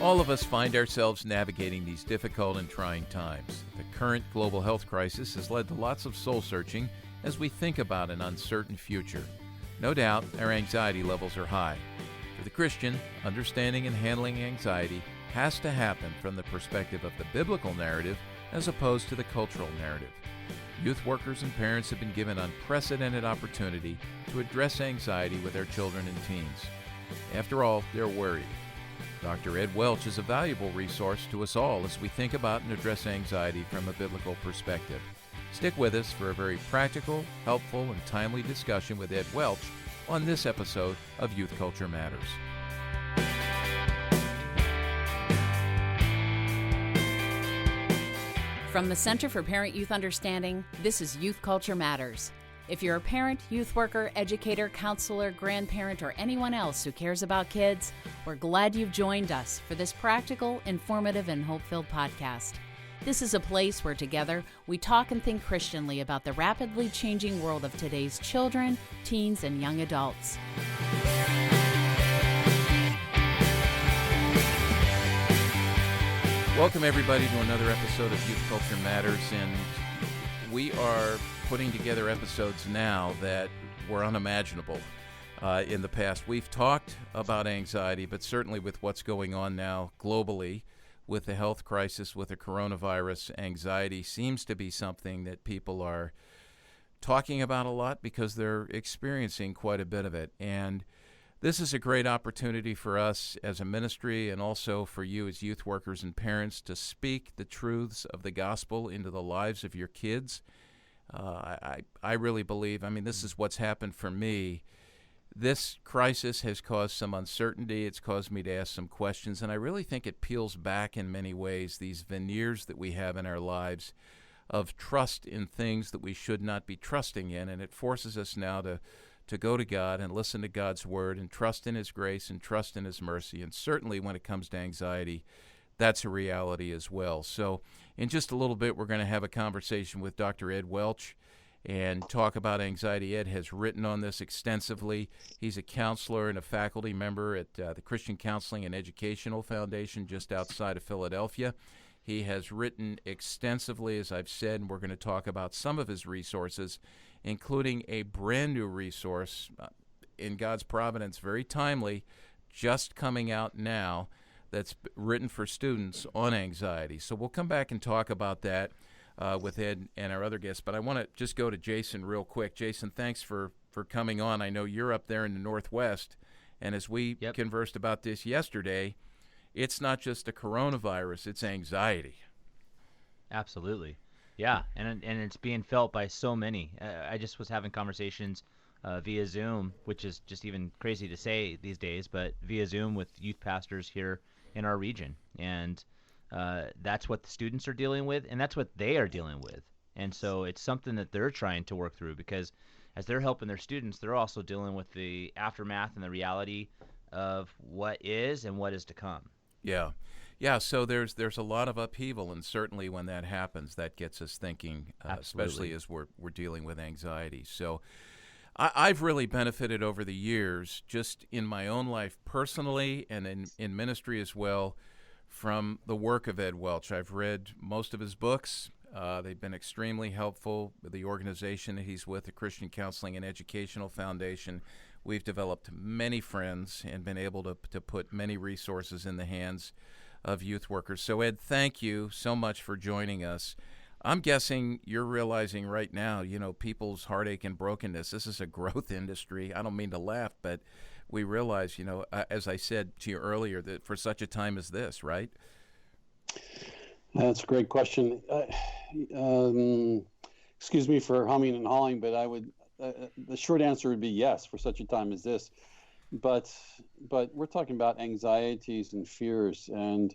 All of us find ourselves navigating these difficult and trying times. The current global health crisis has led to lots of soul-searching as we think about an uncertain future. No doubt, our anxiety levels are high. For the Christian, understanding and handling anxiety has to happen from the perspective of the biblical narrative as opposed to the cultural narrative. Youth workers and parents have been given unprecedented opportunity to address anxiety with their children and teens. After all, they're worried. Dr. Ed Welch is a valuable resource to us all as we think about and address anxiety from a biblical perspective. Stick with us for a very practical, helpful, and timely discussion with Ed Welch on this episode of Youth Culture Matters. From the Center for Parent-Youth Understanding, this is Youth Culture Matters. If you're a parent, youth worker, educator, counselor, grandparent, or anyone else who cares about kids, we're glad you've joined us for this practical, informative, and hope-filled podcast. This is a place where together we talk and think Christianly about the rapidly changing world of today's children, teens, and young adults. Welcome everybody to another episode of Youth Culture Matters, and we are putting together episodes now that were unimaginable in the past. We've talked about anxiety, but certainly with what's going on now globally with the health crisis, with the coronavirus, anxiety seems to be something that people are talking about a lot because they're experiencing quite a bit of it. And this is a great opportunity for us as a ministry and also for you as youth workers and parents to speak the truths of the gospel into the lives of your kids. I really believe, this is what's happened for me. This crisis has caused some uncertainty. It's caused me to ask some questions, and I really think it peels back in many ways these veneers that we have in our lives of trust in things that we should not be trusting in, and it forces us now to go to God and listen to God's word and trust in His grace and trust in His mercy. And certainly when it comes to anxiety, that's a reality as well. So in just a little bit, we're going to have a conversation with Dr. Ed Welch and talk about anxiety. Ed has written on this extensively. He's a counselor and a faculty member at the Christian Counseling and Educational Foundation just outside of Philadelphia. He has written extensively, as I've said, and we're going to talk about some of his resources, including a brand new resource in God's providence, very timely, just coming out now, that's written for students on anxiety. So we'll come back and talk about that with Ed and our other guests. But I want to just go to Jason real quick. Jason, thanks for coming on. I know you're up there in the Northwest, and as we conversed about this yesterday, it's not just a coronavirus, it's anxiety. Absolutely. Yeah, and it's being felt by so many. I just was having conversations via Zoom, which is just even crazy to say these days, but via Zoom with youth pastors here in our region. And that's what the students are dealing with, and that's what they are dealing with. And so it's something that they're trying to work through, because as they're helping their students, they're also dealing with the aftermath and the reality of what is and what is to come. Yeah, so there's a lot of upheaval, and certainly when that happens, that gets us thinking, especially as we're dealing with anxiety. So I've really benefited over the years, just in my own life personally and in ministry as well, from the work of Ed Welch. I've read most of his books. They've been extremely helpful. The organization that he's with, the Christian Counseling and Educational Foundation, we've developed many friends and been able to put many resources in the hands of youth workers. So Ed, thank you so much for joining us. I'm guessing you're realizing right now, people's heartache and brokenness. This is a growth industry. I don't mean to laugh, but we realize, as I said to you earlier, that for such a time as this, right? That's a great question. Excuse me for humming and hawing, but the short answer would be yes, for such a time as this. But we're talking about anxieties and fears, and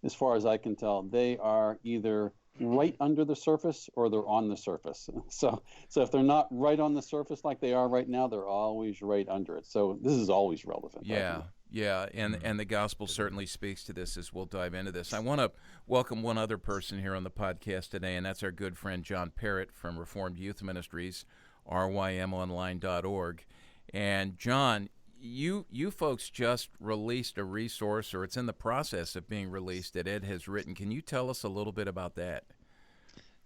as far as I can tell, they are either right under the surface or they're on the surface. So if they're not right on the surface like they are right now, they're always right under it. So this is always relevant. Yeah, and the gospel certainly speaks to this as we'll dive into this. I want to welcome one other person here on the podcast today, and that's our good friend John Parrott from Reformed Youth Ministries, rymonline.org. And John, you folks just released a resource, or it's in the process of being released, that Ed has written. Can you tell us a little bit about that?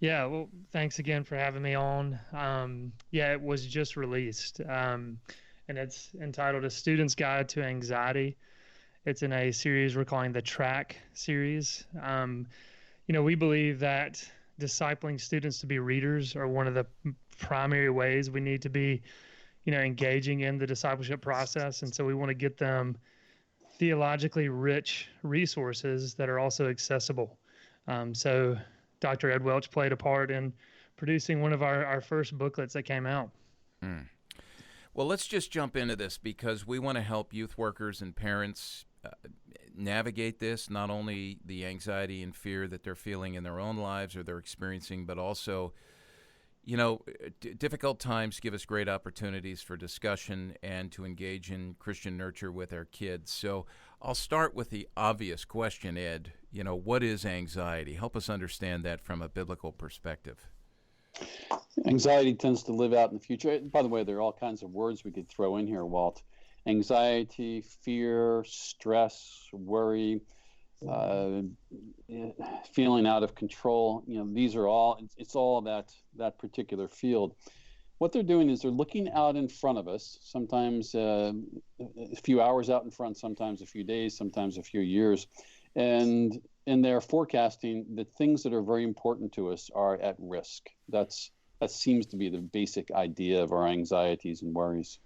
Yeah, well, thanks again for having me on. Yeah, it was just released, and it's entitled A Student's Guide to Anxiety. It's in a series we're calling the Track series. We believe that discipling students to be readers are one of the primary ways we need to be, engaging in the discipleship process. And so we want to get them theologically rich resources that are also accessible. So Dr. Ed Welch played a part in producing one of our first booklets that came out. Well, let's just jump into this, because we want to help youth workers and parents navigate this, not only the anxiety and fear that they're feeling in their own lives or they're experiencing, but also, difficult times give us great opportunities for discussion and to engage in Christian nurture with our kids. So I'll start with the obvious question, Ed. What is anxiety? Help us understand that from a biblical perspective. Anxiety tends to live out in the future. By the way, there are all kinds of words we could throw in here, Walt. Anxiety, fear, stress, worry, feeling out of control. These are all, it's all that particular field. What they're doing is they're looking out in front of us, sometimes a few hours out in front, sometimes a few days, sometimes a few years. And they're forecasting that things that are very important to us are at risk. That seems to be the basic idea of our anxieties and worries.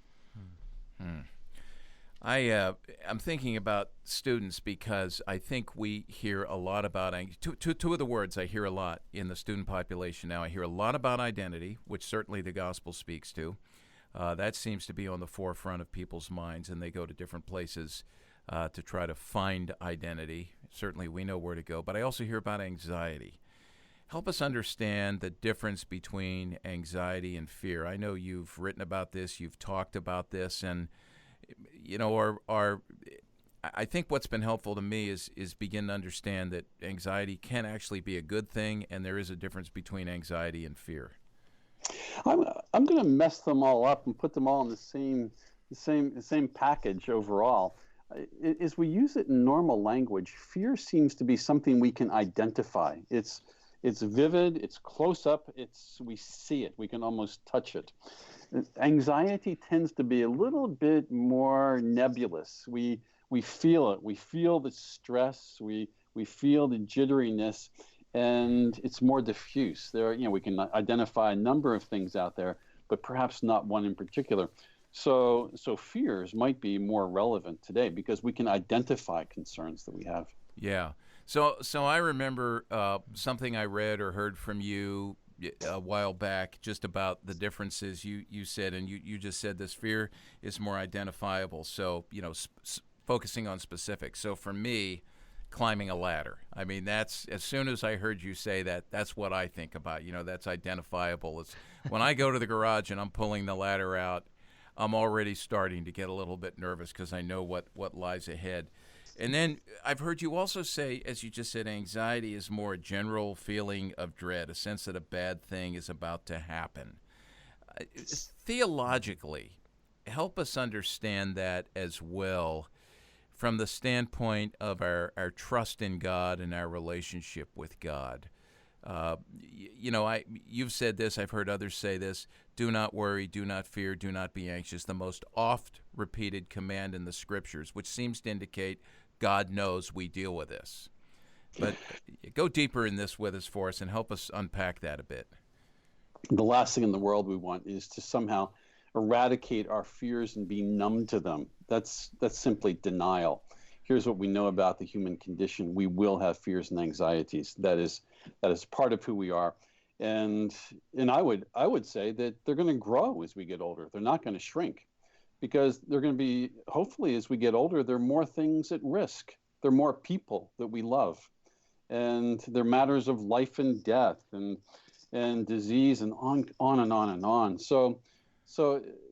I'm thinking about students, because I think we hear a lot about two of the words I hear a lot in the student population now. I hear a lot about identity, which certainly the gospel speaks to. That seems to be on the forefront of people's minds, and they go to different places to try to find identity. Certainly we know where to go, but I also hear about anxiety. Help us understand the difference between anxiety and fear. I know you've written about this, you've talked about this, and I think what's been helpful to me is begin to understand that anxiety can actually be a good thing, and there is a difference between anxiety and fear. I'm going to mess them all up and put them all in the same package overall. As we use it in normal language, fear seems to be something we can identify. It's vivid, it's close up, we see it, we can almost touch it. Anxiety tends to be a little bit more nebulous. We feel it. We feel the stress. We feel the jitteriness, and it's more diffuse. We can identify a number of things out there, but perhaps not one in particular. So fears might be more relevant today because we can identify concerns that we have. Yeah. So I remember something I read or heard from you a while back just about the differences you said, and you just said this: fear is more identifiable. So, focusing on specifics. So for me, climbing a ladder. I mean, that's, as soon as I heard you say that, that's what I think about. That's identifiable. It's when I go to the garage and I'm pulling the ladder out, I'm already starting to get a little bit nervous because I know what lies ahead. And then I've heard you also say, as you just said, anxiety is more a general feeling of dread, a sense that a bad thing is about to happen. Theologically, help us understand that as well from the standpoint of our trust in God and our relationship with God. You've said this, I've heard others say this: do not worry, do not fear, do not be anxious, the most oft-repeated command in the Scriptures, which seems to indicate God knows we deal with this. But go deeper in this with us for us and help us unpack that a bit. The last thing in the world we want is to somehow eradicate our fears and be numb to them. That's simply denial. Here's what we know about the human condition: we will have fears and anxieties. That is part of who we are. And I would say that they're going to grow as we get older. They're not going to shrink, because they're going to be, hopefully as we get older, there are more things at risk. There are more people that we love. And they're matters of life and death and disease and on and on and on. So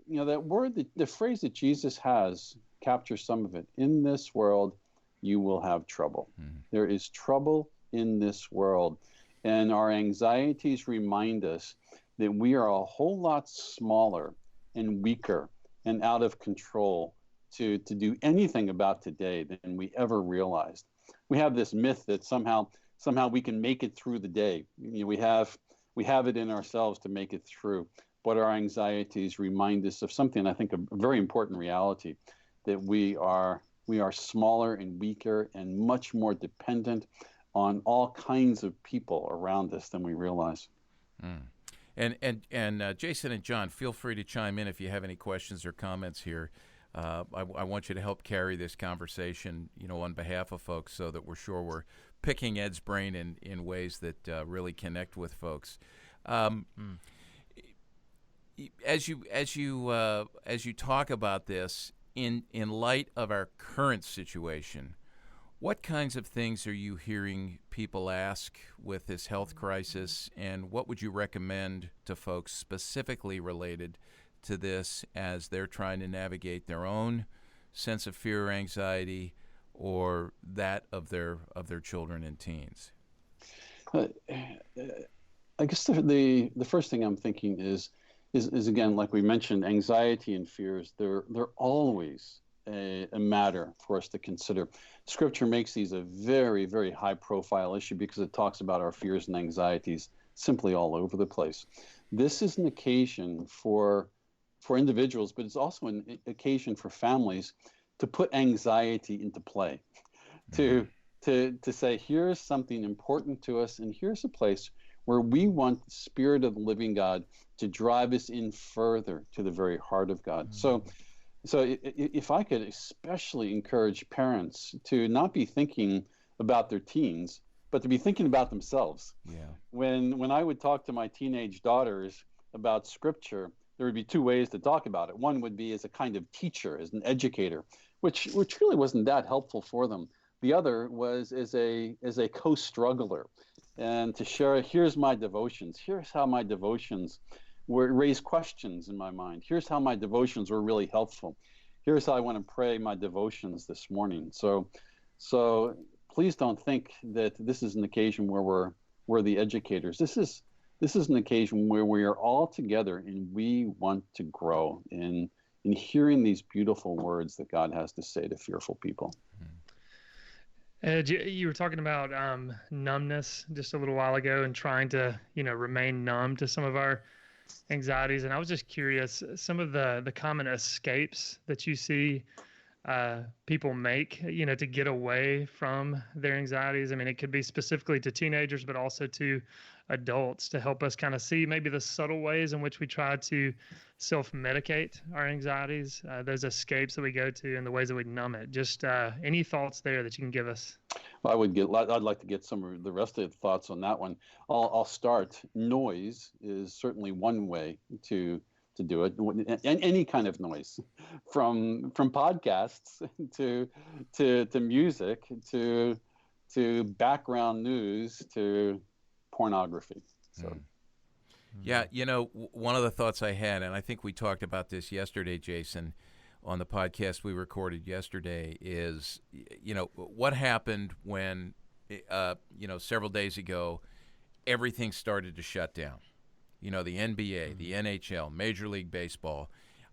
that word, the phrase that Jesus has captures some of it. In this world, you will have trouble. Mm-hmm. There is trouble in this world. And our anxieties remind us that we are a whole lot smaller and weaker and out of control to do anything about today than we ever realized. We have this myth that somehow we can make it through the day. We have it in ourselves to make it through. But our anxieties remind us of something, I think, a very important reality, that we are smaller and weaker and much more dependent on all kinds of people around us than we realize. Mm. And Jason and John, feel free to chime in if you have any questions or comments here. I want you to help carry this conversation, on behalf of folks, so that we're sure we're picking Ed's brain in ways that really connect with folks. As you talk about this in light of our current situation, what kinds of things are you hearing people ask with this health crisis, and what would you recommend to folks specifically related to this as they're trying to navigate their own sense of fear or anxiety, or that of their children and teens? I guess the first thing I'm thinking is again, like we mentioned, anxiety and fears. They're always a matter for us to consider. Scripture makes these a very, very high-profile issue because it talks about our fears and anxieties simply all over the place. This is an occasion for individuals, but it's also an occasion for families to put anxiety into play, to say, here's something important to us, and here's a place where we want the Spirit of the living God to drive us in further to the very heart of God. So if I could especially encourage parents to not be thinking about their teens, but to be thinking about themselves. Yeah. When I would talk to my teenage daughters about Scripture, there would be two ways to talk about it. One would be as a kind of teacher, as an educator, which really wasn't that helpful for them. The other was as a co-struggler, and to share, here's my devotions. Here's how my devotions raise questions in my mind. Here's how my devotions were really helpful. Here's how I want to pray my devotions this morning. So please don't think that this is an occasion where we're the educators. This is an occasion where we are all together and we want to grow in hearing these beautiful words that God has to say to fearful people. Ed, you were talking about numbness just a little while ago and trying to, remain numb to some of our anxieties. And I was just curious, some of the common escapes that you see people make, to get away from their anxieties. I mean, it could be specifically to teenagers, but also to adults, to help us kind of see maybe the subtle ways in which we try to self-medicate our anxieties, those escapes that we go to and the ways that we numb it. Just any thoughts there that you can give us? Well, I'd like to get some of the rest of the thoughts on that one. I'll start. Noise is certainly one way to do it, and any kind of noise, from podcasts to music to background news to pornography. So. Yeah, one of the thoughts I had, and I think we talked about this yesterday, Jason, on the podcast we recorded yesterday, is, what happened when, several days ago, everything started to shut down. The NBA, the NHL, Major League Baseball.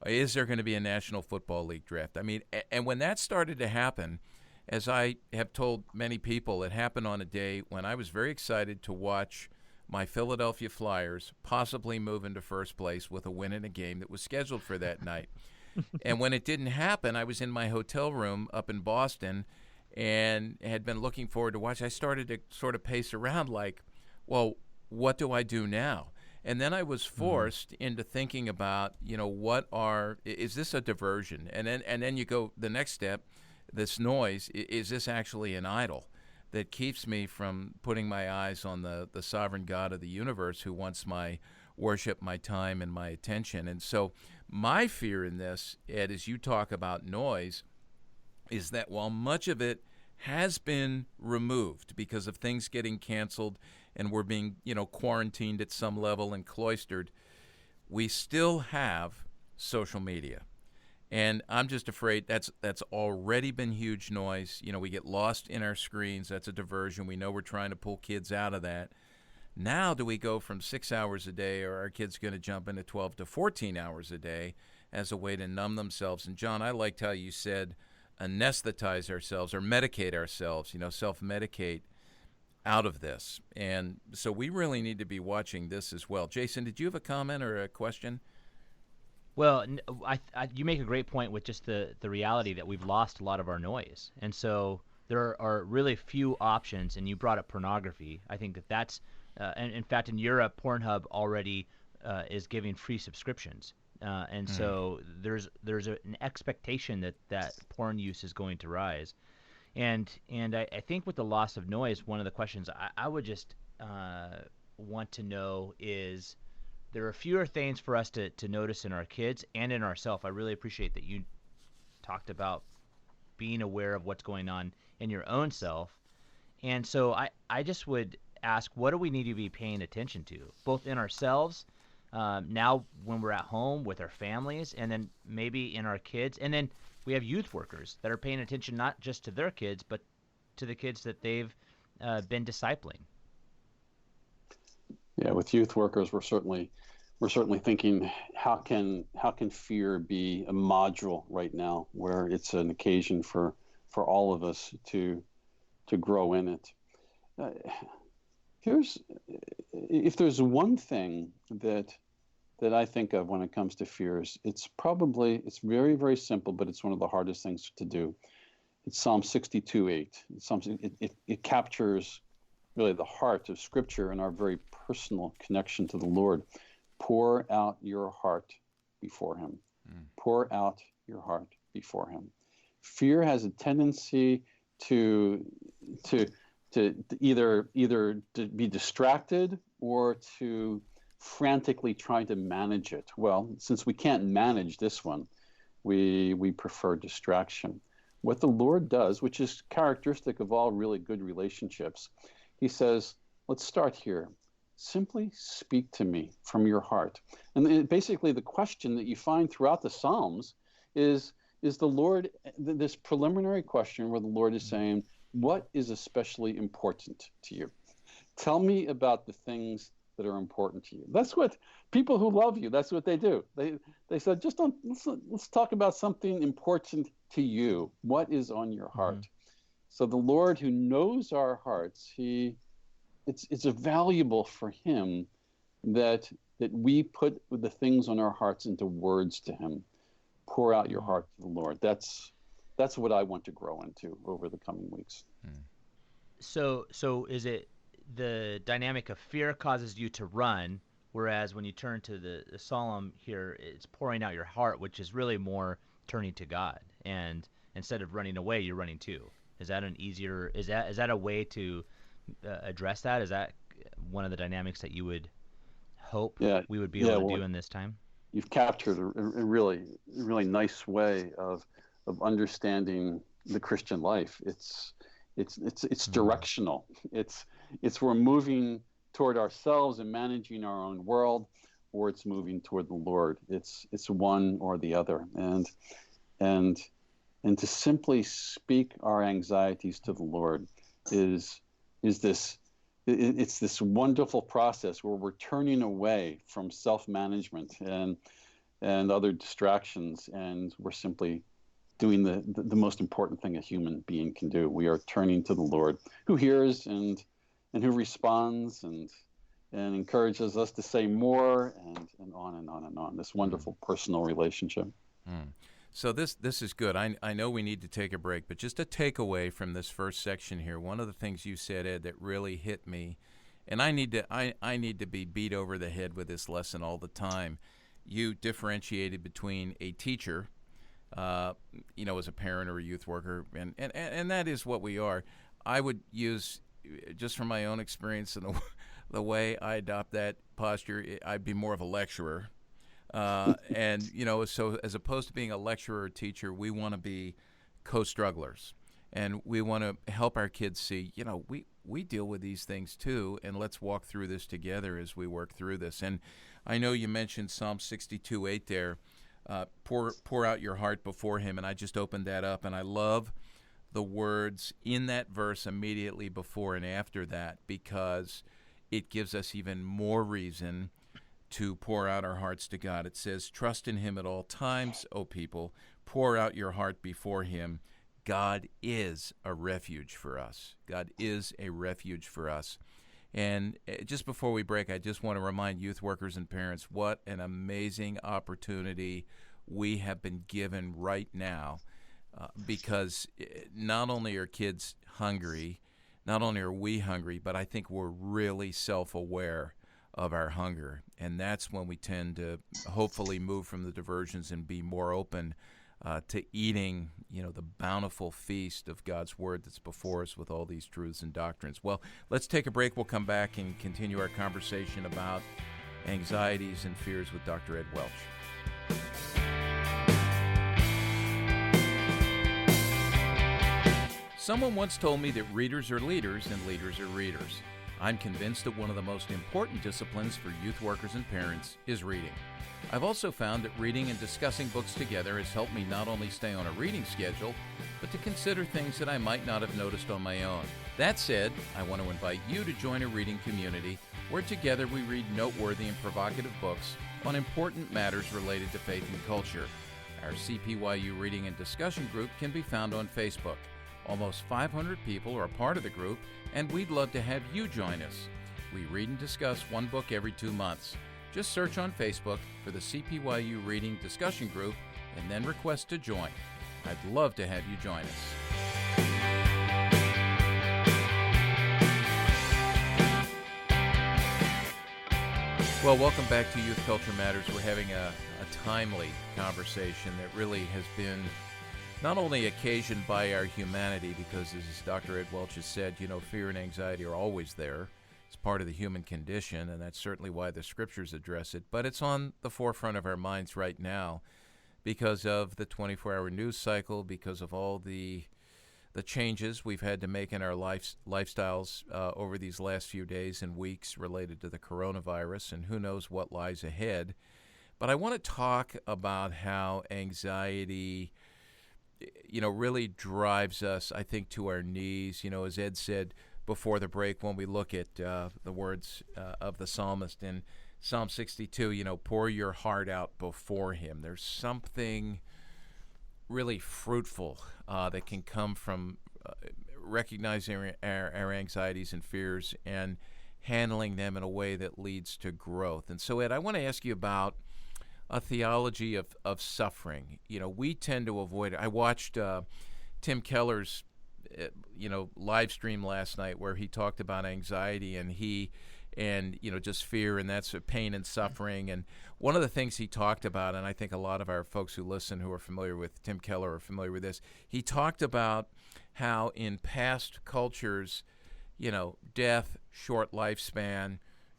Is there going to be a National Football League draft? I mean, and when that started to happen, as I have told many people, it happened on a day when I was very excited to watch my Philadelphia Flyers possibly move into first place with a win in a game that was scheduled for that night. And when it didn't happen, I was in my hotel room up in Boston and had been looking forward to watch. I started to sort of pace around like, well, what do I do now? And then I was forced into thinking about, is this a diversion? And then you go the next step, this noise, is this actually an idol that keeps me from putting my eyes on the sovereign God of the universe who wants my worship, my time, and my attention? And so my fear in this, Ed, as you talk about noise, is that while much of it has been removed because of things getting canceled and we're being, quarantined at some level and cloistered, we still have social media. And I'm just afraid that's already been huge noise. We get lost in our screens. That's a diversion. We know we're trying to pull kids out of that. Now do we go from 6 hours a day, or are our kids going to jump into 12 to 14 hours a day? as a way to numb themselves. And John, I liked how you said anesthetize ourselves or medicate ourselves, self-medicate out of this. And so we really need to be watching this as well. Jason, did you have a comment or a question? Well, you make a great point with just the reality that we've lost a lot of our noise. And so there are really few options, and you brought up pornography. I think that's, and in fact, in Europe, Pornhub already is giving free subscriptions. And so there's an expectation that porn use is going to rise. And I think with the loss of noise, one of the questions I would just want to know is, there are fewer things for us to notice in our kids and in ourselves. I really appreciate that you talked about being aware of what's going on in your own self. And so I just would ask, what do we need to be paying attention to, both in ourselves, now when we're at home with our families, and then maybe in our kids. And then we have youth workers that are paying attention not just to their kids, but to the kids that they've been discipling. Yeah, with youth workers, we're certainly thinking, how can fear be a module right now where it's an occasion for all of us to grow in it. If there's one thing that I think of when it comes to fears, it's very, very simple, but it's one of the hardest things to do. It's Psalm 62:8. It captures really the heart of Scripture and our very personal connection to the Lord. Pour out your heart before Him. Pour out your heart before Him. Fear has a tendency to either to be distracted or to frantically try to manage it. Well, since we can't manage this one, we prefer distraction. What the Lord does, which is characteristic of all really good relationships, He says, let's start here. Simply speak to me from your heart. And basically the question that you find throughout the Psalms is the Lord, this preliminary question where the Lord is saying, what is especially important to you? Tell me about the things that are important to you. That's what people who love you, that's what they do. They said, let's talk about something important to you. What is on your heart? So the Lord, who knows our hearts, it's valuable for Him that we put the things on our hearts into words to Him. Pour out your heart to the Lord. That's what I want to grow into over the coming weeks. So is it the dynamic of fear causes you to run, whereas when you turn to the psalm here, it's pouring out your heart, which is really more turning to God, and instead of running away, you're running to. Is that is that a way to address that? Is that one of the dynamics that you would hope we would be able to do in this time? You've captured a really nice way of understanding the Christian life. It's directional. It's we're moving toward ourselves and managing our own world, or it's moving toward the Lord. It's one or the other. And to simply speak our anxieties to the Lord is this wonderful process where we're turning away from self-management and other distractions, and we're simply doing the most important thing a human being can do. We are turning to the Lord, who hears and who responds and encourages us to say more, and on and on and on. This wonderful personal relationship. So this is good. I know we need to take a break, but just a takeaway from this first section here. One of the things you said, Ed, that really hit me, and I need to be beat over the head with this lesson all the time. You differentiated between a teacher, as a parent or a youth worker, and that is what we are. I would use, just from my own experience and the way I adopt that posture, I'd be more of a lecturer. So as opposed to being a lecturer or teacher, we want to be co-strugglers, and we want to help our kids see, we deal with these things too, and let's walk through this together as we work through this. And I know you mentioned Psalm 62:8 there, pour out your heart before Him, and I just opened that up, and I love the words in that verse immediately before and after that, because it gives us even more reason to pour out our hearts to God. It says, trust in him at all times, O people. Pour out your heart before him. God is a refuge for us. God is a refuge for us. And just before we break, I just want to remind youth workers and parents what an amazing opportunity we have been given right now, because not only are kids hungry, not only are we hungry, but I think we're really self-aware of our hunger. And that's when we tend to hopefully move from the diversions and be more open to eating, the bountiful feast of God's Word that's before us with all these truths and doctrines. Well, let's take a break. We'll come back and continue our conversation about anxieties and fears with Dr. Ed Welch. Someone once told me that readers are leaders and leaders are readers. I'm convinced that one of the most important disciplines for youth workers and parents is reading. I've also found that reading and discussing books together has helped me not only stay on a reading schedule, but to consider things that I might not have noticed on my own. That said, I want to invite you to join a reading community where together we read noteworthy and provocative books on important matters related to faith and culture. Our CPYU Reading and Discussion Group can be found on Facebook. Almost 500 people are a part of the group, and we'd love to have you join us. We read and discuss one book every 2 months. Just search on Facebook for the CPYU Reading Discussion Group and then request to join. I'd love to have you join us. Well, welcome back to Youth Culture Matters. We're having a timely conversation that really has been not only occasioned by our humanity, because as Dr. Ed Welch has said, fear and anxiety are always there. It's part of the human condition, and that's certainly why the scriptures address it. But it's on the forefront of our minds right now because of the 24-hour news cycle, because of all the changes we've had to make in our lifestyles over these last few days and weeks related to the coronavirus, and who knows what lies ahead. But I want to talk about how anxiety really drives us, I think, to our knees. As Ed said before the break, when we look at the words of the psalmist in Psalm 62, pour your heart out before him. There's something really fruitful that can come from recognizing our anxieties and fears and handling them in a way that leads to growth. And so, Ed, I want to ask you about a theology of suffering. We tend to avoid it. I watched Tim Keller's live stream last night where he talked about anxiety and just fear, and that's pain and suffering. And one of the things he talked about, and I think a lot of our folks who listen who are familiar with Tim Keller are familiar with this, he talked about how in past cultures, death, short lifespan,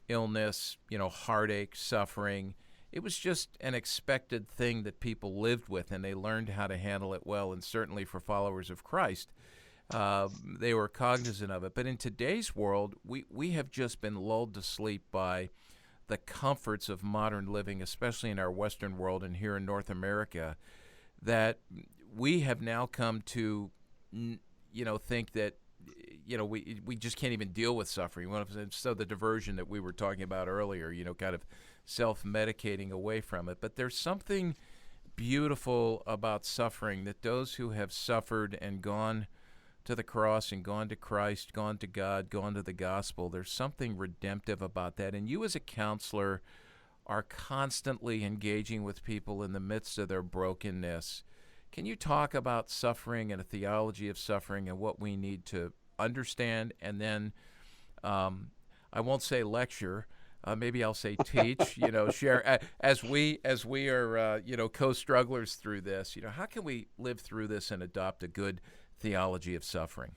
illness, heartache, suffering, it was just an expected thing that people lived with, and they learned how to handle it well. And certainly for followers of Christ, they were cognizant of it. But in today's world, we have just been lulled to sleep by the comforts of modern living, especially in our Western world and here in North America, that we have now come to, think that, we just can't even deal with suffering. So the diversion that we were talking about earlier, kind of self-medicating away from it. But there's something beautiful about suffering, that those who have suffered and gone to the cross and gone to Christ, gone to God, gone to the gospel, there's something redemptive about that. And you as a counselor are constantly engaging with people in the midst of their brokenness. Can you talk about suffering and a theology of suffering and what we need to understand? And then I won't say lecture, maybe I'll say teach, share as we are, co-strugglers through this, how can we live through this and adopt a good theology of suffering?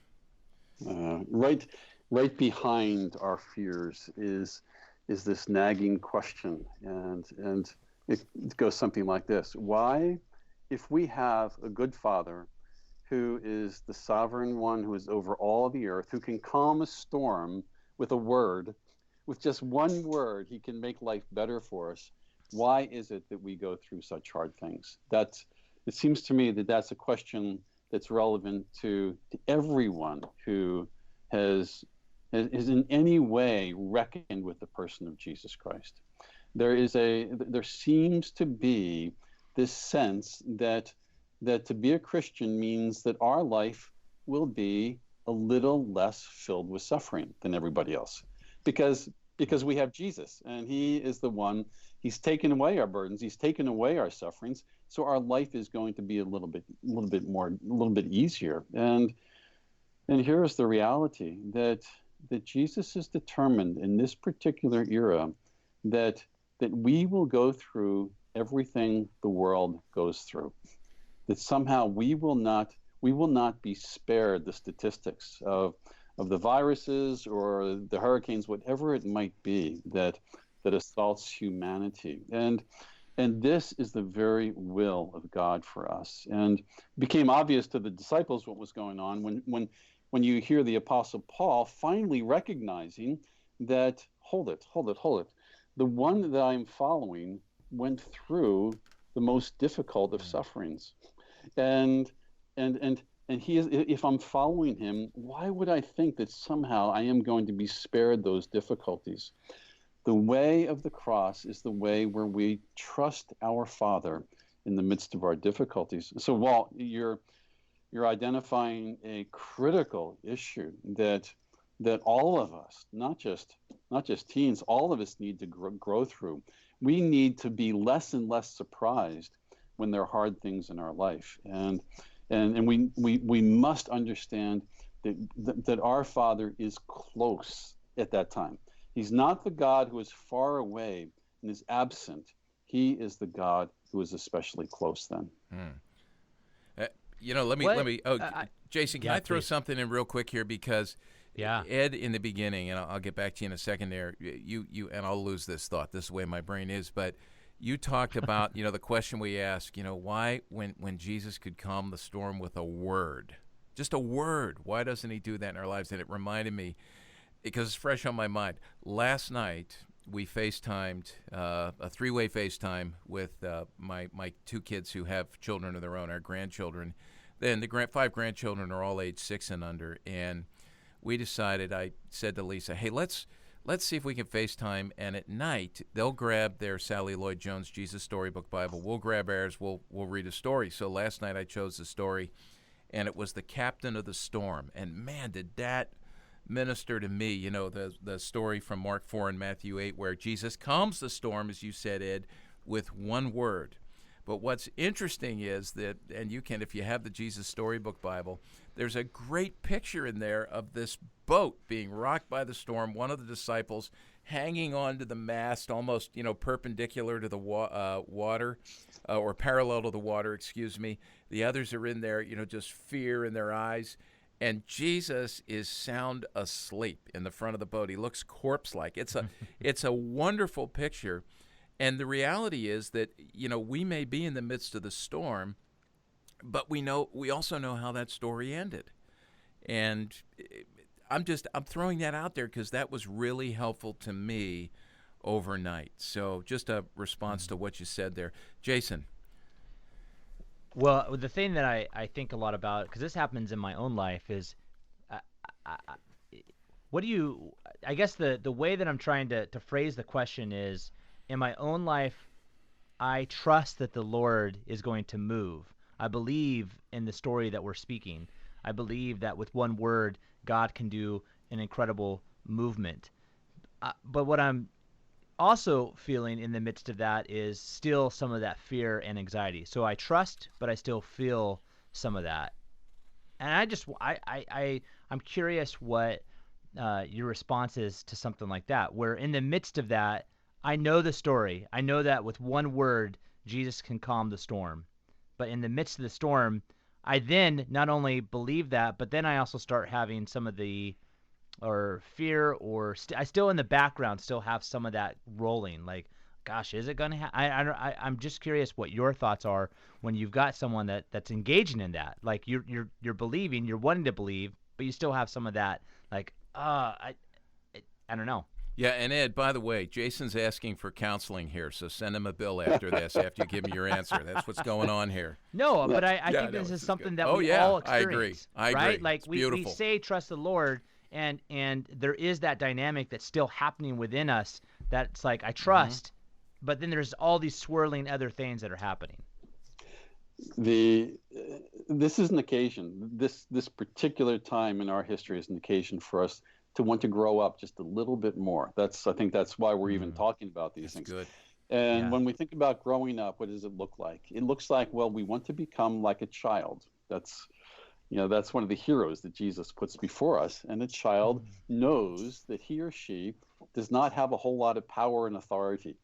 Right behind our fears is this nagging question, and it goes something like this: why, if we have a good Father who is the sovereign one, who is over all the earth, who can calm a storm with a word, with just one word, he can make life better for us, why is it that we go through such hard things? It seems to me that that's a question that's relevant to everyone who has in any way reckoned with the person of Jesus Christ. There seems to be this sense that to be a Christian means that our life will be a little less filled with suffering than everybody else, because we have Jesus, and he is the one. He's taken away our burdens, he's taken away our sufferings, so our life is going to be a little bit easier. And here's the reality, that Jesus is determined in this particular era that we will go through everything the world goes through, that somehow we will not be spared the statistics of the viruses or the hurricanes, whatever it might be that assaults humanity. And this is the very will of God for us. And it became obvious to the disciples what was going on when you hear the Apostle Paul finally recognizing that, hold it. The one that I'm following went through the most difficult of sufferings. And he is, if I'm following him, why would I think that somehow I am going to be spared those difficulties? The way of the cross is the way where we trust our Father in the midst of our difficulties. So, Walt, you're identifying a critical issue that all of us, not just teens, all of us need to grow through. We need to be less and less surprised when there are hard things in our life, and we must understand that our Father is close at that time. He's not the God who is far away and is absent. He is the God who is especially close then. Let me. Jason, can I throw something in real quick here, because Ed, in the beginning, and I'll get back to you in a second there. You and I'll lose this thought. This is the way my brain is, but you talked about the question we ask. Why when Jesus could calm the storm with a word, just a word, why doesn't he do that in our lives? And it reminded me, because it's fresh on my mind. Last night we FaceTimed, a three-way FaceTime with my two kids who have children of their own, our grandchildren. Then the 5 grandchildren are all age 6 and under, and we decided. I said to Lisa, "Hey, let's see if we can FaceTime, and at night they'll grab their Sally Lloyd Jones Jesus Storybook Bible. We'll grab ours. We'll read a story." So last night I chose the story, and it was The Captain of the Storm. And man, did that minister to me. The story from Mark 4 and Matthew 8, where Jesus calms the storm, as you said, Ed, with one word. But what's interesting is that, and you can, if you have the Jesus Storybook Bible, there's a great picture in there of this boat being rocked by the storm, one of the disciples hanging onto the mast, almost, perpendicular to the water, or parallel to the water, excuse me. The others are in there, just fear in their eyes. And Jesus is sound asleep in the front of the boat. He looks corpse-like. It's a wonderful picture. And the reality is that, we may be in the midst of the storm, but we also know how that story ended. And I'm throwing that out there because that was really helpful to me overnight. So just a response to what you said there. Jason. Well, the thing that I think a lot about, because this happens in my own life, is I guess the way that I'm trying to phrase the question is, in my own life, I trust that the Lord is going to move. I believe in the story that we're speaking. I believe that with one word, God can do an incredible movement. But what I'm also feeling in the midst of that is still some of that fear and anxiety. So I trust, but I still feel some of that. And I'm curious what your response is to something like that, where in the midst of that, I know the story. I know that with one word, Jesus can calm the storm. But in the midst of the storm, I then not only believe that, but then I also start having some of the fear, or I still in the background still have some of that rolling. Like, gosh, is it going to happen? I'm just curious what your thoughts are when you've got someone that's engaging in that. Like you're believing, you're wanting to believe, but you still have some of that. Like, I don't know. Yeah, and Ed, by the way, Jason's asking for counseling here, so send him a bill after this, after you give me your answer. That's what's going on here. No, but I think this is something that we all experience. I agree. Right? Like we say trust the Lord, and there is that dynamic that's still happening within us that's like, I trust, but then there's all these swirling other things that are happening. This is an occasion. This particular time in our history is an occasion for us to want to grow up just a little bit more. I think that's why we're even talking about these things. Good. And when we think about growing up, what does it look like? It looks like, well, we want to become like a child. That's one of the heroes that Jesus puts before us. And a child knows that he or she does not have a whole lot of power and authority.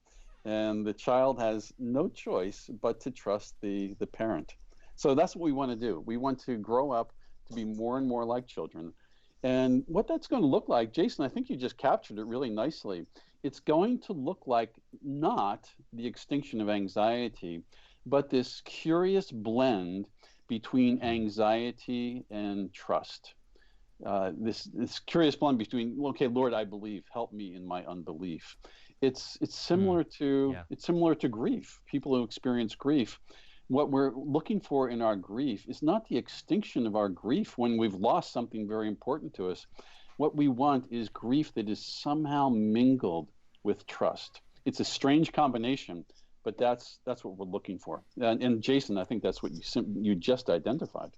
And the child has no choice but to trust the parent. So that's what we want to do. We want to grow up to be more and more like children. And what that's going to look like, Jason, I think you just captured it really nicely. It's going to look like not the extinction of anxiety, but this curious blend between anxiety and trust. This curious blend between, okay, Lord, I believe, help me in my unbelief. It's similar to grief. People who experience grief, what we're looking for in our grief is not the extinction of our grief when we've lost something very important to us. What we want is grief that is somehow mingled with trust. It's a strange combination, but that's what we're looking for. And Jason, I think that's what you just identified.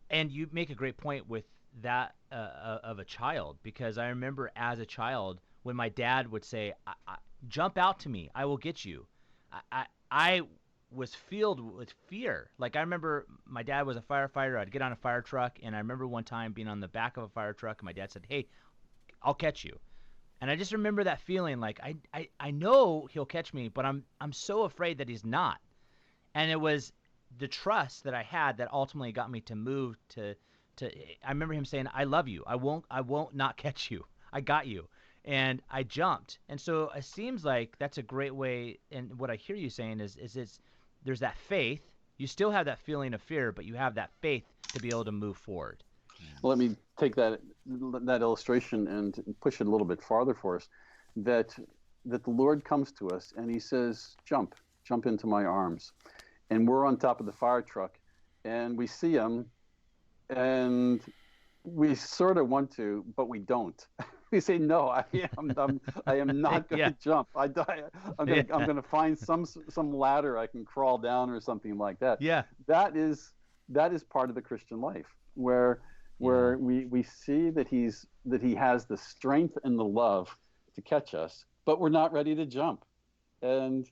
And you make a great point with that of a child, because I remember as a child when my dad would say, "Jump out to me, I will get you." I was filled with fear. Like, I remember my dad was a firefighter. I'd get on a fire truck, and I remember one time being on the back of a fire truck, and my dad said, "Hey, I'll catch you." And I just remember that feeling like I know he'll catch me, but I'm so afraid that he's not. And it was the trust that I had that ultimately got me to move to I remember him saying, "I love you. I won't not catch you. I got you." And I jumped. And so it seems like that's a great way. And what I hear you saying is there's that faith. You still have that feeling of fear, but you have that faith to be able to move forward. Well, let me take that illustration and push it a little bit farther for us. That the Lord comes to us and he says, jump into my arms. And we're on top of the fire truck and we see him and we sort of want to, but we don't. We say, no, I am not going to jump. I'm going to find some ladder I can crawl down or something like that. Yeah. That is part of the Christian life where we see that he has the strength and the love to catch us, but we're not ready to jump. And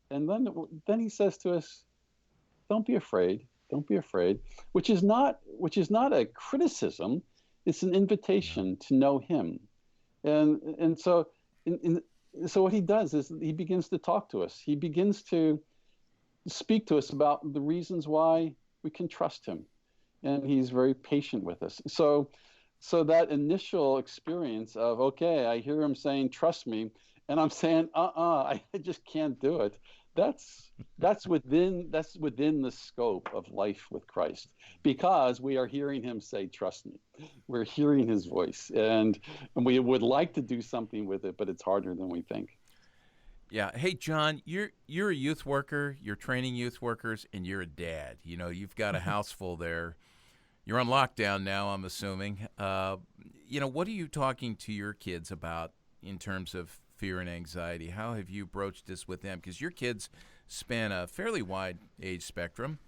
then he says to us, don't be afraid, which is not a criticism. It's an invitation to know him. And so what he does is he begins to talk to us. He begins to speak to us about the reasons why we can trust him. And he's very patient with us. So that initial experience of, okay, I hear him saying, trust me, and I'm saying, I just can't do it. That's within the scope of life with Christ, because we are hearing him say, trust me. We're hearing his voice, and we would like to do something with it, but it's harder than we think. Yeah. Hey, John, you're a youth worker. You're training youth workers, and you're a dad. You know, you've got a house full there. You're on lockdown now, I'm assuming. What are you talking to your kids about in terms of fear and anxiety? How have you broached this with them? Because your kids span a fairly wide age spectrum.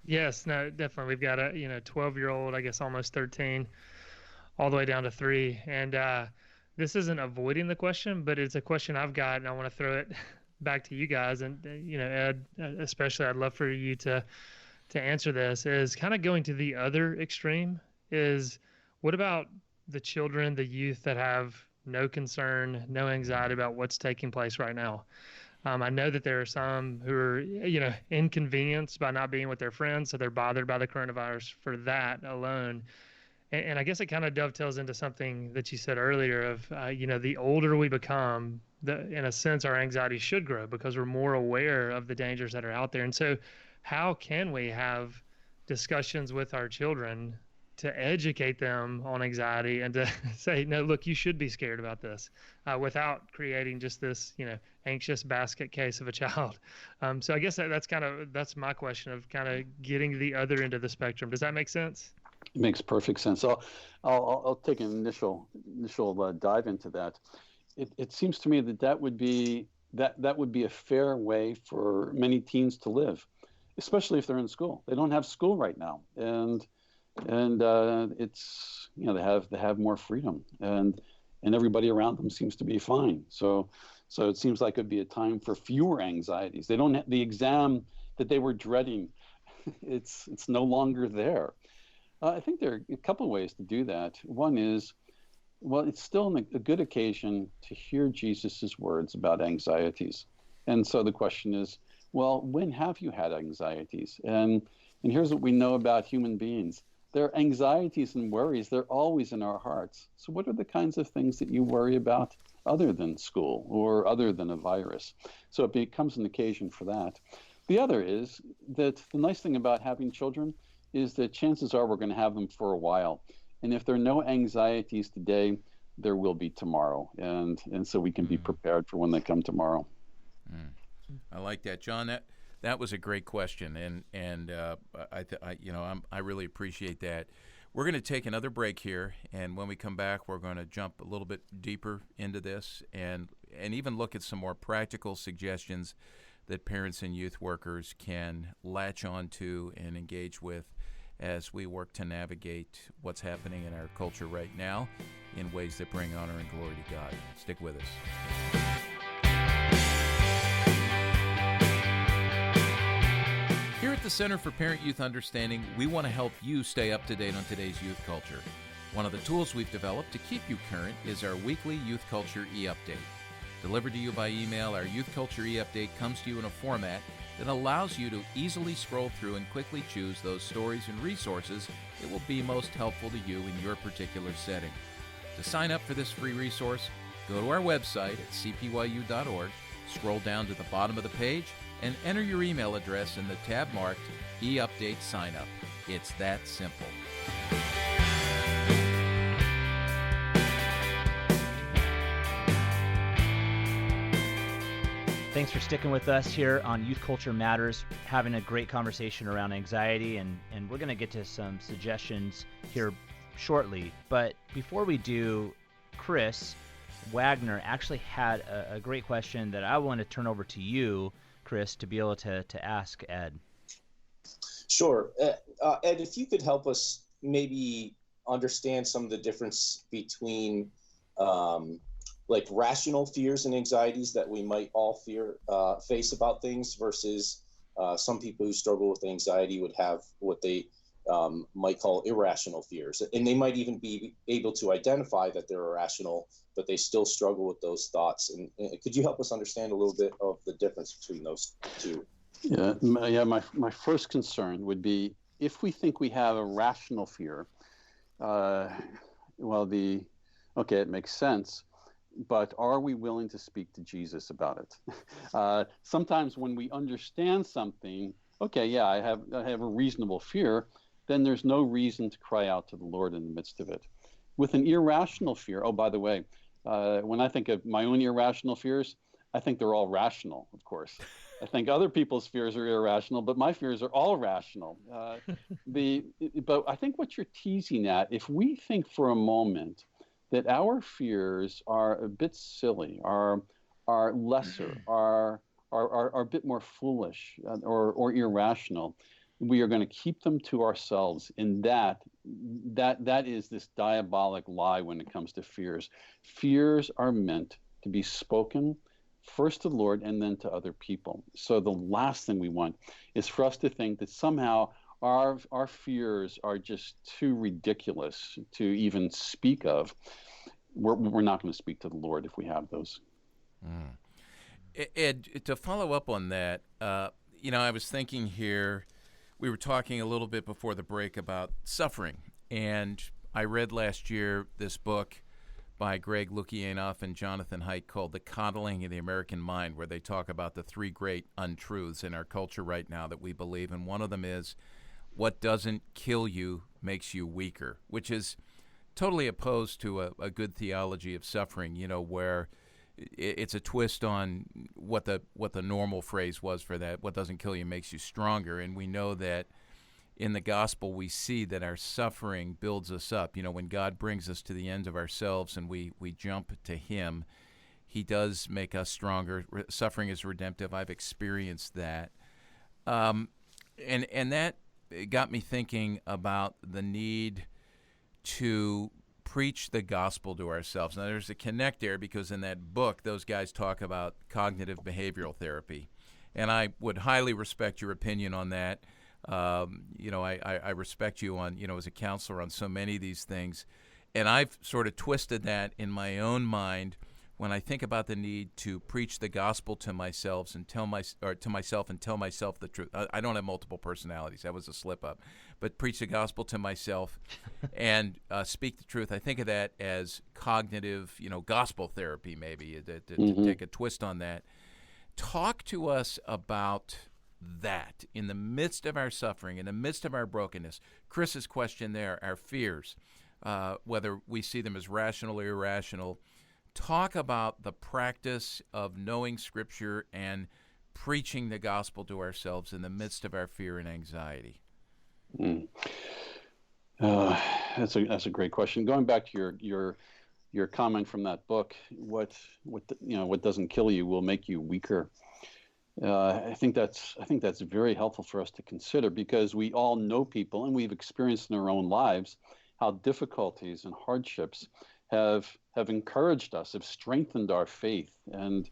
Yes, no, definitely. We've got a 12-year-old, I guess almost 13, all the way down to 3. And this isn't avoiding the question, but it's a question I've got, and I want to throw it back to you guys. And Ed, especially, I'd love for you to answer this. Is kind of going to the other extreme. Is what about the children, the youth that have no concern, no anxiety about what's taking place right now? I know that there are some who are, inconvenienced by not being with their friends, so they're bothered by the coronavirus for that alone. And I guess it kind of dovetails into something that you said earlier of, the older we become, in a sense, our anxiety should grow because we're more aware of the dangers that are out there. And so how can we have discussions with our children to educate them on anxiety and to say, no, look, you should be scared about this, without creating just this, anxious basket case of a child. So I guess that's my question of kind of getting the other end of the spectrum. Does that make sense? It makes perfect sense. So I'll take an initial dive into that. It seems to me that would be that would be a fair way for many teens to live, especially if they're in school. They don't have school right now, and it's they have more freedom, and everybody around them seems to be fine. So it seems like it'd be a time for fewer anxieties. They don't have the exam that they were dreading. It's no longer there. I think there are a couple of ways to do that. One is, well, it's still a good occasion to hear Jesus's words about anxieties. And so the question is, well, when have you had anxieties? And here's what we know about human beings. Their anxieties and worries, they're always in our hearts. So what are the kinds of things that you worry about other than school or other than a virus? So it becomes an occasion for that. The other is that the nice thing about having children is that chances are we're going to have them for a while. And if there are no anxieties today, there will be tomorrow. And so we can be prepared for when they come tomorrow. I like that, John. That was a great question, and I really appreciate that. We're going to take another break here, and when we come back, we're going to jump a little bit deeper into this and even look at some more practical suggestions that parents and youth workers can latch onto and engage with as we work to navigate what's happening in our culture right now in ways that bring honor and glory to God. Stick with us. Here at the Center for Parent-Youth Understanding, we want to help you stay up to date on today's youth culture. One of the tools we've developed to keep you current is our weekly Youth Culture e-update. Delivered to you by email, our Youth Culture e-update comes to you in a format that allows you to easily scroll through and quickly choose those stories and resources that will be most helpful to you in your particular setting. To sign up for this free resource, go to our website at cpyu.org, scroll down to the bottom of the page, and enter your email address in the tab marked e-update sign up. It's that simple. Thanks for sticking with us here on Youth Culture Matters, having a great conversation around anxiety, and we're going to get to some suggestions here shortly. But before we do, Chris Wagner actually had a great question that I want to turn over to you, Chris, to be able to ask Ed. Sure. Ed, if you could help us maybe understand some of the difference between like rational fears and anxieties that we might all face about things versus some people who struggle with anxiety would have what they might call irrational fears. And they might even be able to identify that they're irrational, but they still struggle with those thoughts. And could you help us understand a little bit of the difference between those two? Yeah. My first concern would be if we think we have a rational fear, it makes sense. But are we willing to speak to Jesus about it? Sometimes when we understand something, I have a reasonable fear, then there's no reason to cry out to the Lord in the midst of it. With an irrational fear, by the way, when I think of my own irrational fears, I think they're all rational, of course. I think other people's fears are irrational, but my fears are all rational. But I think what you're teasing at, if we think for a moment that our fears are a bit silly, are lesser, are a bit more foolish or irrational, we are going to keep them to ourselves. And that is this diabolic lie when it comes to fears. Fears are meant to be spoken first to the Lord and then to other people. So the last thing we want is for us to think that somehow our fears are just too ridiculous to even speak of. We're not going to speak to the Lord if we have those. Ed, to follow up on that, I was thinking here, we were talking a little bit before the break about suffering, and I read last year this book by Greg Lukianoff and Jonathan Haidt called The Coddling of the American Mind, where they talk about the three great untruths in our culture right now that we believe, and one of them is what doesn't kill you makes you weaker, which is totally opposed to a good theology of suffering, where it's a twist on what the normal phrase was for that. What doesn't kill you makes you stronger. And we know that in the gospel we see that our suffering builds us up. When God brings us to the end of ourselves and we jump to Him, He does make us stronger. Suffering is redemptive. I've experienced that. And that got me thinking about the need to preach the gospel to ourselves. Now, there's a connect there because in that book, those guys talk about cognitive behavioral therapy. And I would highly respect your opinion on that. I respect you on, as a counselor on so many of these things. And I've sort of twisted that in my own mind when I think about the need to preach the gospel to myself and tell myself the truth. I don't have multiple personalities. That was a slip up. But preach the gospel to myself and speak the truth. I think of that as cognitive, gospel therapy maybe, to take a twist on that. Talk to us about that in the midst of our suffering, in the midst of our brokenness. Chris's question there, our fears, whether we see them as rational or irrational. Talk about the practice of knowing Scripture and preaching the gospel to ourselves in the midst of our fear and anxiety. That's a great question. Going back to your comment from that book, what doesn't kill you will make you weaker. I think that's very helpful for us to consider because we all know people and we've experienced in our own lives how difficulties and hardships have encouraged us, have strengthened our faith, and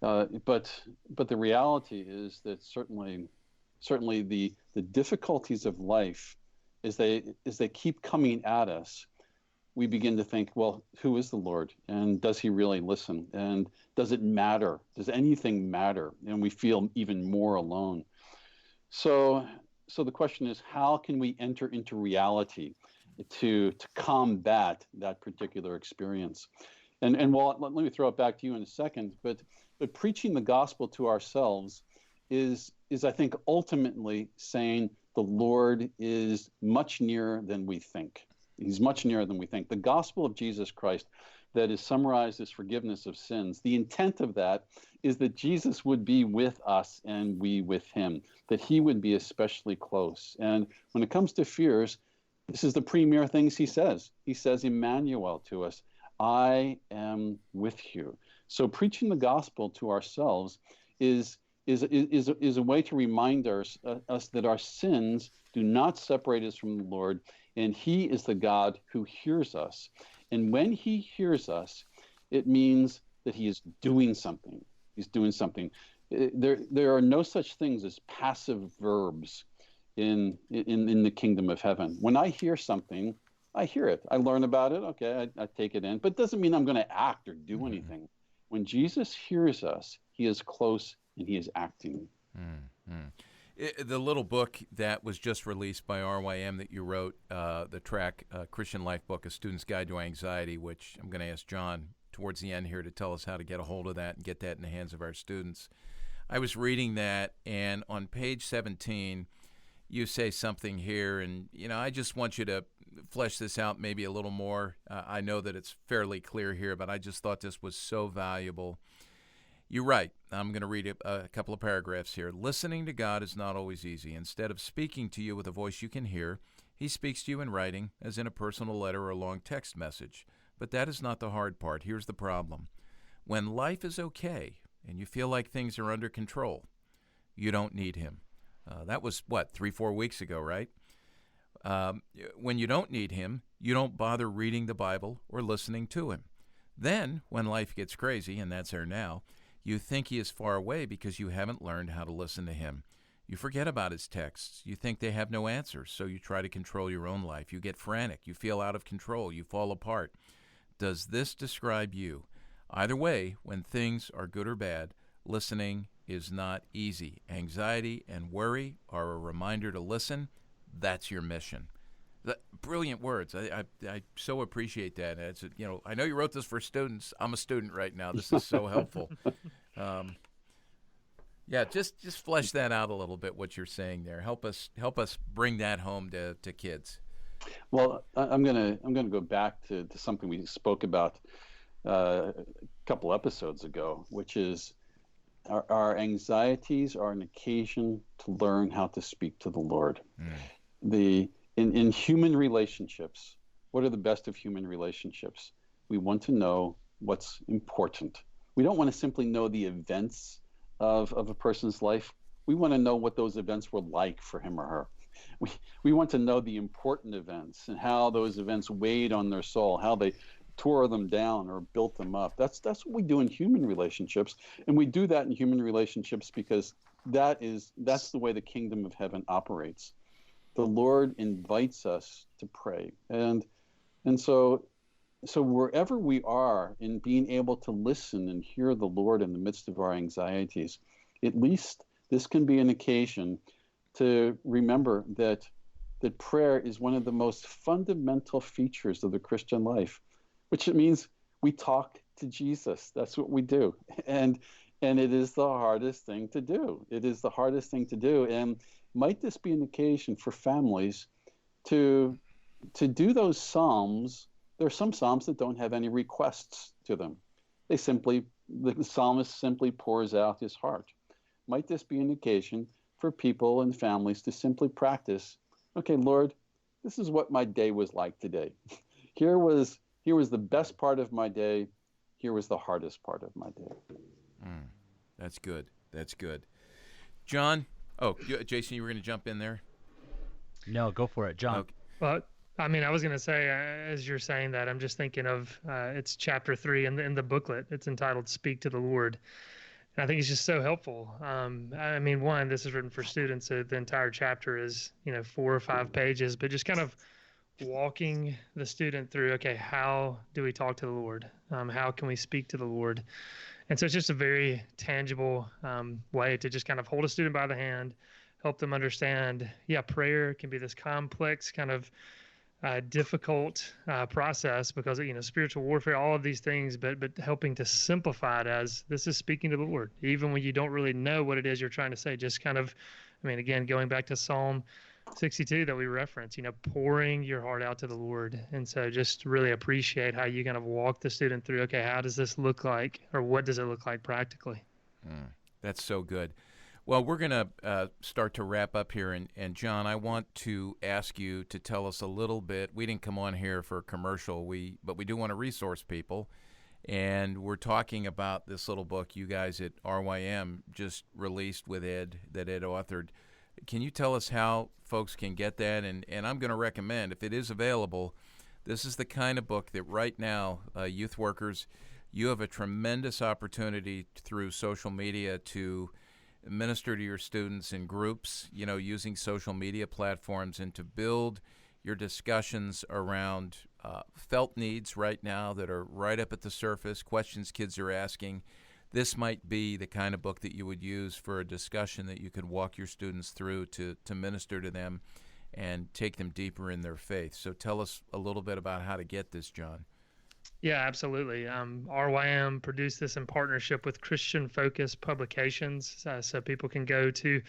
but the reality is that certainly the difficulties of life, as they keep coming at us, we begin to think, well, who is the Lord, and does He really listen, and does it matter? Does anything matter? And we feel even more alone. So the question is, how can we enter into reality to combat that particular experience? And well, let me throw it back to you in a second, but preaching the gospel to ourselves is I think ultimately saying the Lord is much nearer than we think. He's much nearer than we think. The gospel of Jesus Christ that is summarized as forgiveness of sins, the intent of that is that Jesus would be with us and we with Him, that He would be especially close. And when it comes to fears, this is the premier things He says. He says, Emmanuel to us, I am with you. So preaching the gospel to ourselves is a way to remind us that our sins do not separate us from the Lord, and He is the God who hears us. And when He hears us, it means that He is doing something. He's doing something. There are no such things as passive verbs in the kingdom of heaven. When I hear something, I hear it. I learn about it. Okay, I take it in. But it doesn't mean I'm going to act or do anything. When Jesus hears us, He is close and He is acting. The little book that was just released by RYM that you wrote, the track Christian Life Book, A Student's Guide to Anxiety, which I'm going to ask John towards the end here to tell us how to get a hold of that and get that in the hands of our students. I was reading that, and on page 17, you say something here, and I just want you to flesh this out maybe a little more. I know that it's fairly clear here, but I just thought this was so valuable. You write, I'm going to read a couple of paragraphs here. Listening to God is not always easy. Instead of speaking to you with a voice you can hear, He speaks to you in writing, as in a personal letter or a long text message. But that is not the hard part. Here's the problem. When life is okay and you feel like things are under control, you don't need Him. That was, 3-4 weeks ago, right? When you don't need Him, you don't bother reading the Bible or listening to Him. Then, when life gets crazy, and that's our now, you think He is far away because you haven't learned how to listen to Him. You forget about His texts. You think they have no answers, so you try to control your own life. You get frantic. You feel out of control. You fall apart. Does this describe you? Either way, when things are good or bad, listening is not easy. Anxiety and worry are a reminder to listen. That's your mission. Brilliant words. I so appreciate that. It's, I know you wrote this for students. I'm a student right now. This is so helpful. Just flesh that out a little bit. What you're saying there. Help us bring that home to kids. Well, I'm gonna go back to something we spoke about a couple episodes ago, which is our anxieties are an occasion to learn how to speak to the Lord. In human relationships, what are the best of human relationships? We want to know what's important. We don't want to simply know the events of a person's life. We want to know what those events were like for him or her. We want to know the important events and how those events weighed on their soul, how they tore them down or built them up. That's what we do in human relationships, and we do that in human relationships because that's the way the kingdom of heaven operates. The Lord invites us to pray, and so wherever we are in being able to listen and hear the Lord in the midst of our anxieties, at least this can be an occasion to remember that prayer is one of the most fundamental features of the Christian life, which it means we talk to Jesus. That's what we do. And it is the hardest thing to do. It is the hardest thing to do. And might this be an occasion for families to do those psalms? There are some psalms that don't have any requests to them. The psalmist simply pours out his heart. Might this be an occasion for people and families to simply practice, okay, Lord, this is what my day was like today. Here was the best part of my day. Here was the hardest part of my day. That's good. That's good. John? Oh, Jason, you were going to jump in there? No, go for it, John. Okay. Well, I mean, I was going to say, as you're saying that, I'm just thinking of it's chapter 3 in the booklet. It's entitled "Speak to the Lord." And I think it's just so helpful. I mean, one, this is written for students, so the entire chapter is, 4 or 5 pages, but just kind of walking the student through, okay, how do we talk to the Lord? How can we speak to the Lord? And so it's just a very tangible way to just kind of hold a student by the hand, help them understand, prayer can be this complex kind of difficult process because spiritual warfare, all of these things, but helping to simplify it as this is speaking to the Lord, even when you don't really know what it is you're trying to say. Just kind of, again, going back to Psalm 62 that we reference, pouring your heart out to the Lord. And so just really appreciate how you kind of walk the student through, okay, how does this look like, or what does it look like practically? That's so good. Well, we're going to start to wrap up here, and John, I want to ask you to tell us a little bit. We didn't come on here for a commercial, but we do want to resource people, and we're talking about this little book you guys at RYM just released with Ed, that Ed authored. Can you tell us how folks can get that? And I'm going to recommend, if it is available, this is the kind of book that right now, youth workers, you have a tremendous opportunity through social media to minister to your students in groups, using social media platforms, and to build your discussions around felt needs right now that are right up at the surface, questions kids are asking. This might be the kind of book that you would use for a discussion that you could walk your students through to minister to them and take them deeper in their faith. So tell us a little bit about how to get this, John. Yeah, absolutely. RYM produced this in partnership with Christian Focus Publications, so people can go to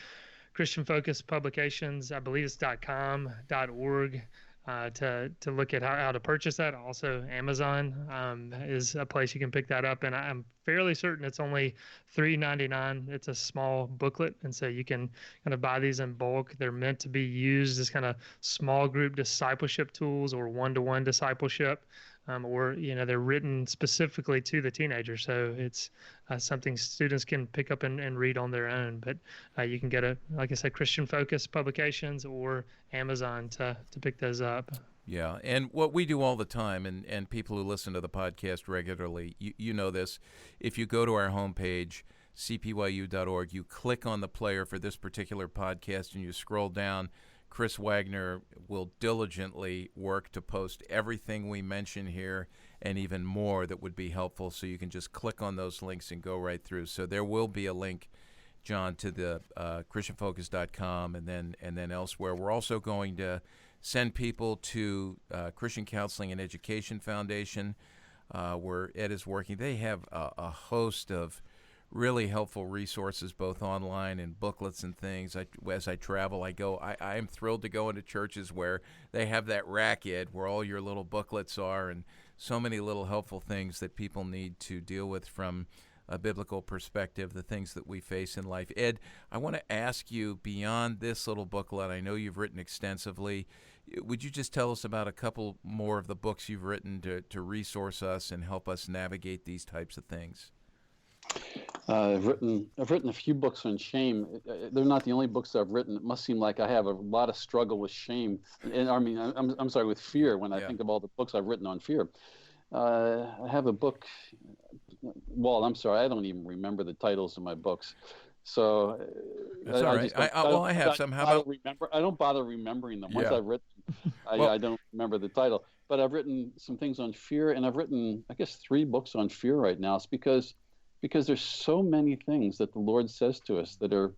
Christian Focus Publications, I believe it's .com.org, to look at how to purchase that. Also, Amazon is a place you can pick that up, and I'm fairly certain it's only $3.99. It's a small booklet, and so you can kind of buy these in bulk. They're meant to be used as kind of small group discipleship tools or one-to-one discipleship. Or they're written specifically to the teenager, so it's something students can pick up and read on their own. But you can get like I said, Christian Focus Publications or Amazon to pick those up. Yeah, and what we do all the time, and people who listen to the podcast regularly, you know this, if you go to our homepage, cpyu.org, you click on the player for this particular podcast and you scroll down, Chris Wagner will diligently work to post everything we mention here and even more that would be helpful, so you can just click on those links and go right through. So there will be a link, John, to the christianfocus.com and then elsewhere. We're also going to send people to Christian Counseling and Education Foundation, where Ed is working. They have a host of really helpful resources, both online and booklets and things. As I travel, I am thrilled to go into churches where they have that rack, Ed, where all your little booklets are, and so many little helpful things that people need to deal with from a biblical perspective, the things that we face in life. Ed, I want to ask you, beyond this little booklet, I know you've written extensively. Would you just tell us about a couple more of the books you've written to resource us and help us navigate these types of things? I've written a few books on shame. They're not the only books I've written. It must seem like I have a lot of struggle with shame, and I mean, I'm sorry, with fear. When I think of all the books I've written on fear, I have a book. Well, I'm sorry, I don't even remember the titles of my books. So that's all right. I have some. How about I don't bother remembering them. Once Yeah. I've written, I don't remember the title. But I've written some things on fear, and I've written, I guess, 3 books on fear right now. It's because there's so many things that the Lord says to us that are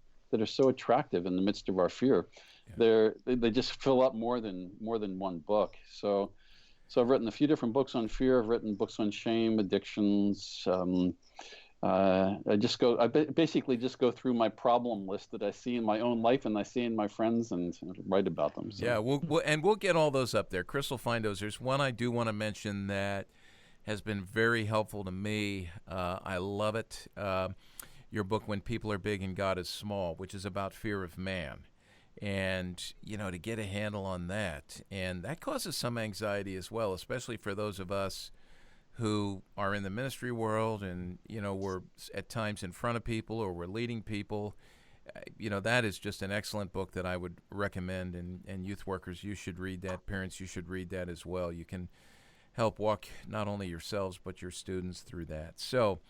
so attractive in the midst of our fear. Yeah. They just fill up more than one book. So I've written a few different books on fear. I've written books on shame, addictions. I basically just go through my problem list that I see in my own life and I see in my friends and write about them. So. Yeah, we'll get all those up there. Chris will find those. There's one I do want to mention that has been very helpful to me. I love it. Your book, When People Are Big and God is Small, which is about fear of man. And, to get a handle on that. And that causes some anxiety as well, especially for those of us who are in the ministry world and, we're at times in front of people or we're leading people. That is just an excellent book that I would recommend. And youth workers, you should read that. Parents, you should read that as well. You can help walk not only yourselves but your students through that. So,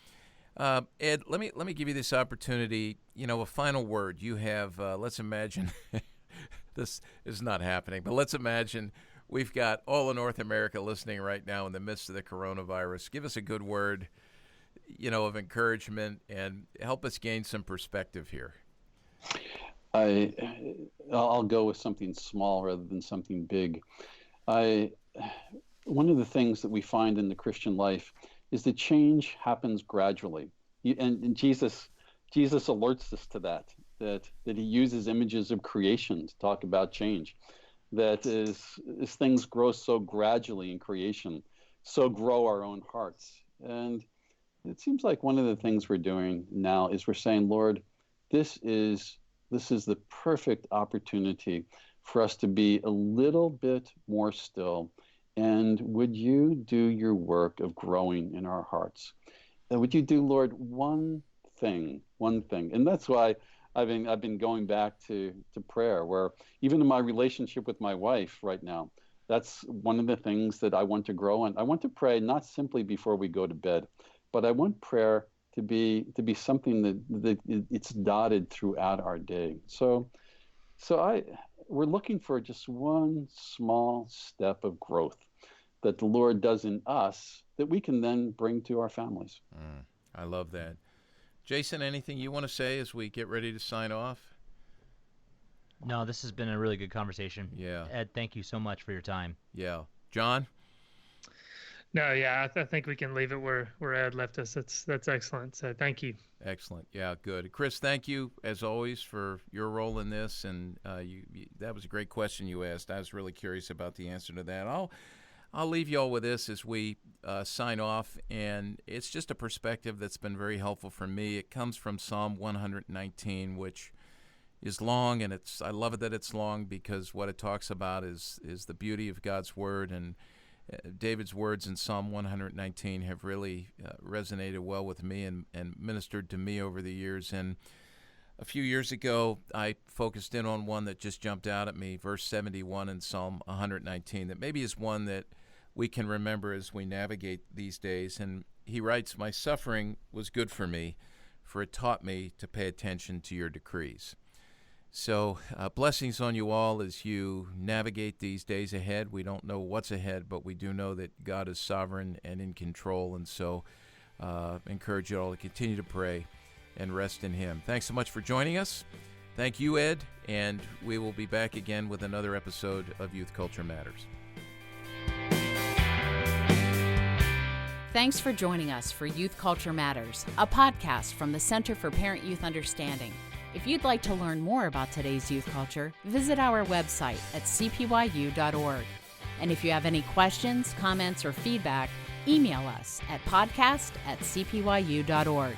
Ed, let me give you this opportunity. A final word. You have. Let's imagine this is not happening, but let's imagine we've got all of North America listening right now in the midst of the coronavirus. Give us a good word, of encouragement, and help us gain some perspective here. I'll go with something small rather than something big. One of the things that we find in the Christian life is that change happens gradually. And Jesus alerts us to that he uses images of creation to talk about change. That as things grow so gradually in creation, so grow our own hearts. And it seems like one of the things we're doing now is we're saying, Lord, this is the perfect opportunity for us to be a little bit more still. And would you do your work of growing in our hearts? And would you do, Lord, one thing? And that's why I've been going back to prayer, where even in my relationship with my wife right now, that's one of the things that I want to grow in. I want to pray not simply before we go to bed, but I want prayer to be something that it's dotted throughout our day. So we're looking for just one small step of growth that the Lord does in us that we can then bring to our families. I love that. Jason, anything you want to say as we get ready to sign off? No, this has been a really good conversation. Yeah. Ed, thank you so much for your time. Yeah. John? No, yeah, I think we can leave it where Ed left us. That's excellent. So thank you. Excellent. Yeah, good. Chris, thank you, as always, for your role in this. And that was a great question you asked. I was really curious about the answer to that. I'll leave you all with this as we sign off, and it's just a perspective that's been very helpful for me. It comes from Psalm 119, which is long, and I love it that it's long because what it talks about is the beauty of God's Word, and David's words in Psalm 119 have really resonated well with me and ministered to me over the years. And a few years ago, I focused in on one that just jumped out at me, verse 71 in Psalm 119, that maybe is one that we can remember as we navigate these days. And he writes, "My suffering was good for me, for it taught me to pay attention to your decrees." So blessings on you all as you navigate these days ahead. We don't know what's ahead, but we do know that God is sovereign and in control. And so encourage you all to continue to pray and rest in Him. Thanks so much for joining us. Thank you, Ed, and we will be back again with another episode of Youth Culture Matters. Thanks for joining us for Youth Culture Matters, a podcast from the Center for Parent-Youth Understanding. If you'd like to learn more about today's youth culture, visit our website at cpyu.org. And if you have any questions, comments, or feedback, email us at podcast@cpyu.org.